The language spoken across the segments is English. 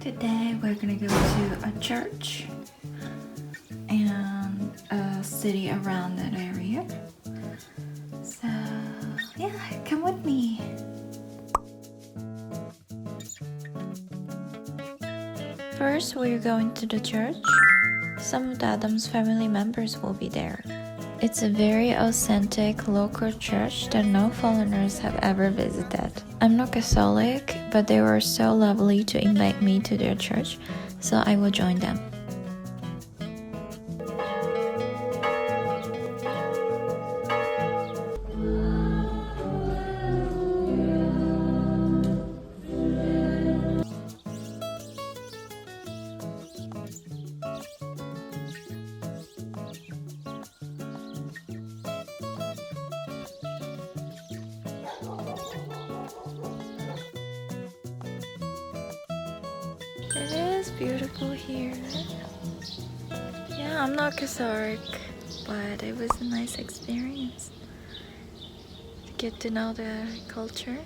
Today we're gonna go to a church and a city around that area. So yeah, come with me. First, we're going to the church. Some of the Adams family members will be there. It's a very authentic local church that no foreigners have ever visited. I'm not Catholic, but they were so lovely to invite me to their church, so I will join them. It is beautiful here. Yeah, I'm not Catholic, but it was a nice experience to get to know the culture.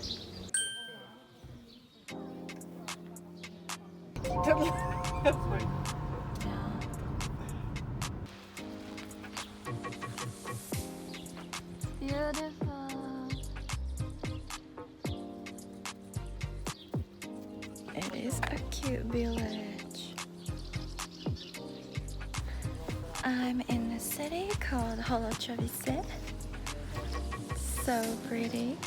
Beautiful. It is a cute village. I'm in a city called Holašovice. So pretty.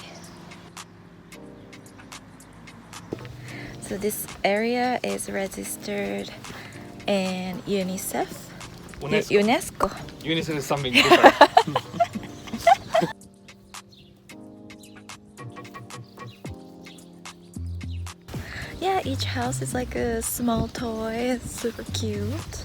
So this area is registered in UNESCO. UNESCO. UNESCO is something different. Yeah, each house is like a small toy. It's super cute.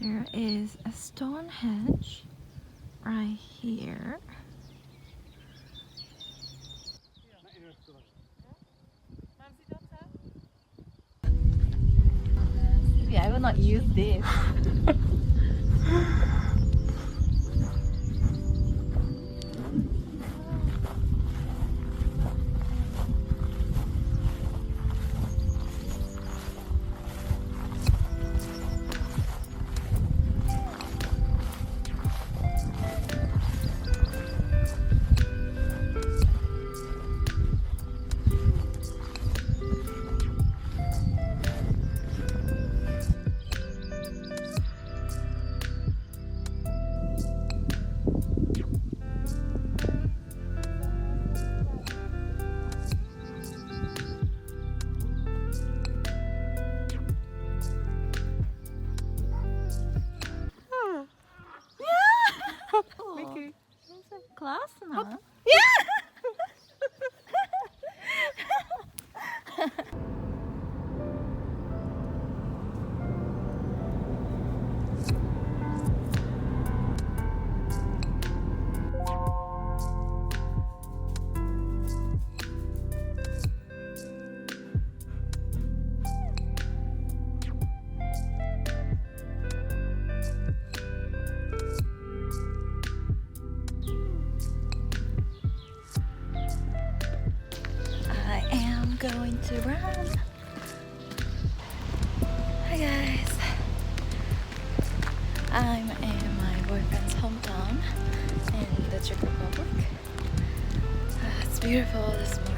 There is a stone hedge right here. Yeah, I will not use this. Miki. Классно. Going to run. Hi guys. I'm in my boyfriend's hometown in the Czech Republic. It's beautiful this morning.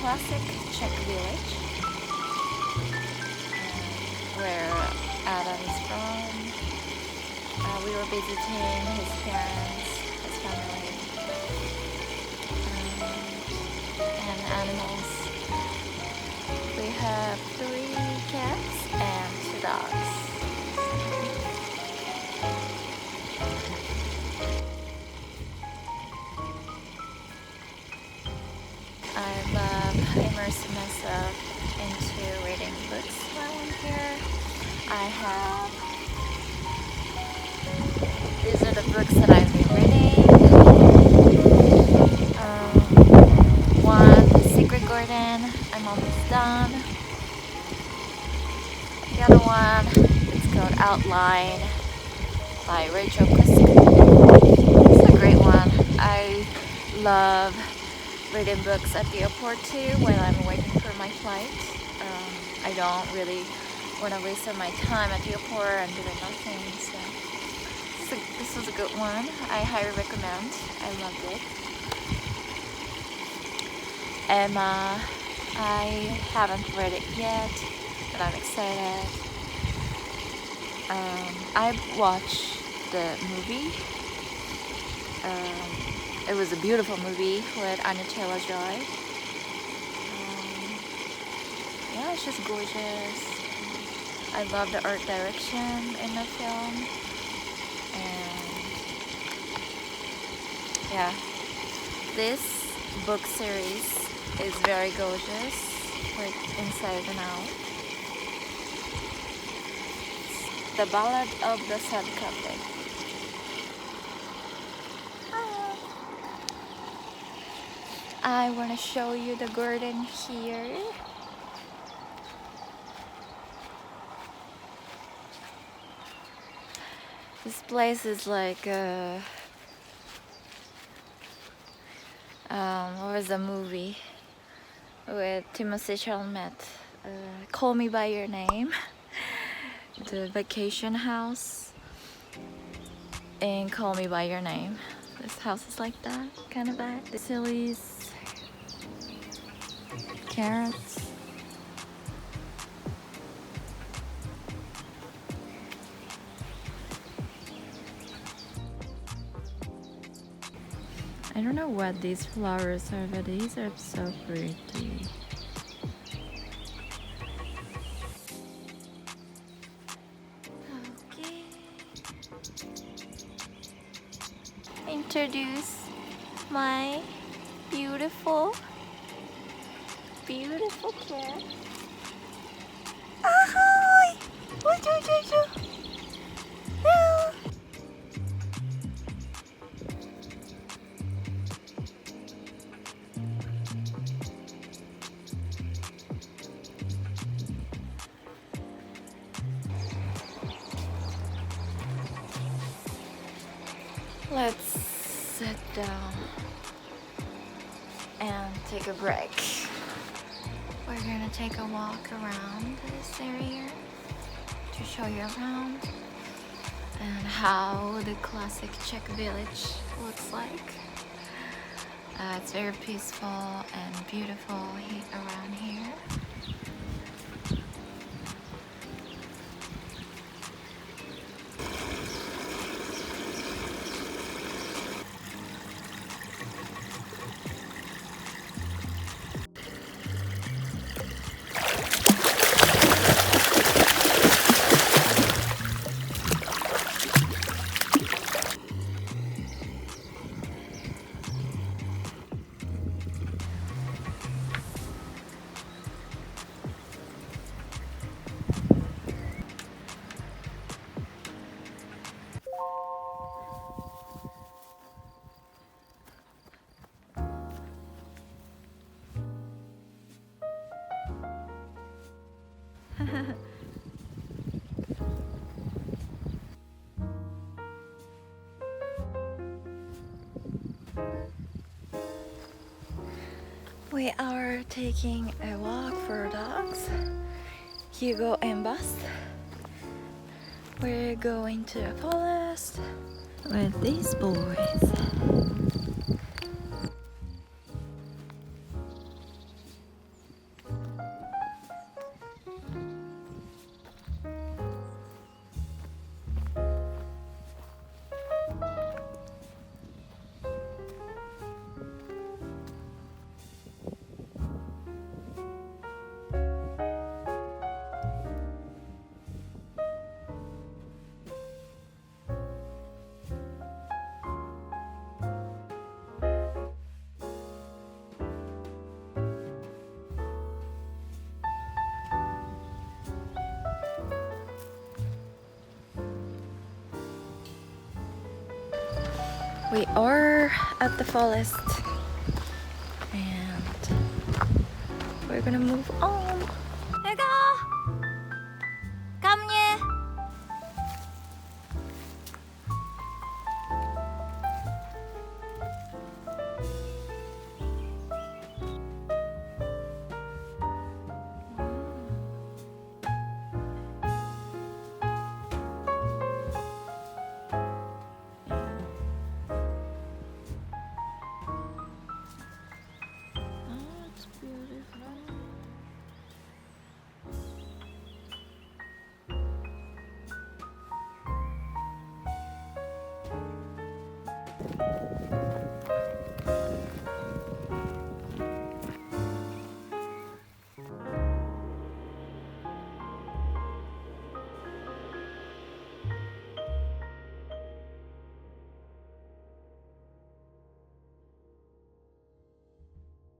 classic Czech village, where Adam is from. We were visiting his parents, his family, and animals. We have 3 cats and 2 dogs. I love immersing myself into reading books while I'm here. I have, these are the books that I've been reading. One, Secret Garden, I'm almost done. The other one, it's called Outline by Rachel Kusk. It's a great one. I love reading books at the airport too when I'm waiting for my flight. I don't really want to waste my time at the airport and doing nothing, so this was a good one. I highly recommend. I loved it. Emma, I haven't read it yet, but I'm excited. I watched the movie. It was a beautiful movie with Anya Taylor-Joy. Yeah, it's just gorgeous. I love the art direction in the film. And yeah, this book series is very gorgeous, like inside and out. The Ballad of the Sad Couple. I want to show you the garden here. This place is like what was the movie with Timothée Chalamet? Call Me by Your Name. The vacation house in Call Me by Your Name. This house is like that, kind of that. The sillies, carrots. I don't know what these flowers are, but these are so pretty. Okay. Introduce my beautiful cat. Ahoy! Yeah. Let's sit down and take a break. We're gonna take a walk around this area to show you around and how the classic Czech village looks like. It's very peaceful and beautiful around here. We are taking a walk for dogs, Hugo and Boss. We're going to the forest with these boys. We are at the forest and we're gonna move on. Hugo! Ke mně! Oh, it's beautiful.